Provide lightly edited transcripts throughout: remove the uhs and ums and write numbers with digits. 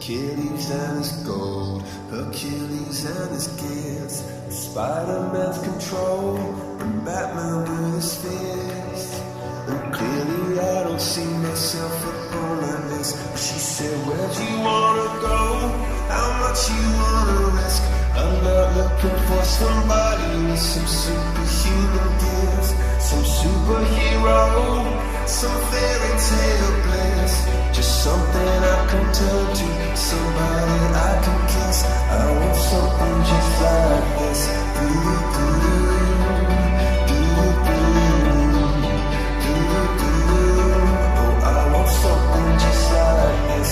Achilles and his gold, Achilles and his gifts, Spider-Man's control, and Batman with his fist. And clearly I don't see myself upon like this. She said, where'd you wanna go? How much you wanna risk? I'm not looking for somebody with some superhuman gifts, some superhero, some fairy tale bliss. Just something I can turn to, somebody I can kiss. I want something just like this. Oh, I want something just like this.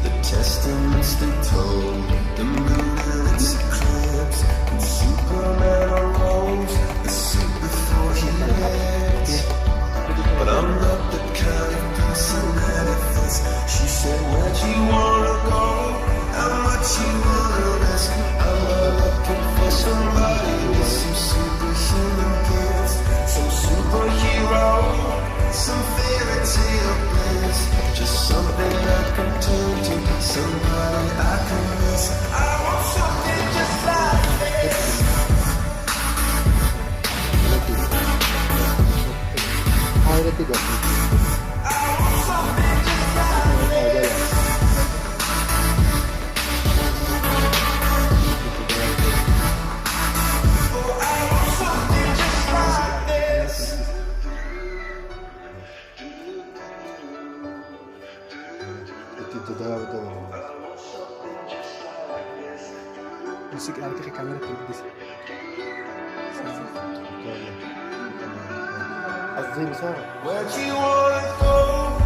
The testaments they told, the moon and its eclipse, and Superman arose, the suit before he left. But I'm not the kind of person that it fits. She said, where'd you wanna go? How much you wanna risk? I'm not looking for somebody with some superhuman gifts, some superhero, some fairy tale bliss. Just something I can turn to, somebody I can miss. I want something just like this. I want something just like this. Oh, I want something just like this. Musik lagi ke kamera tuh. قصدي مساعد Where'd you wanna go?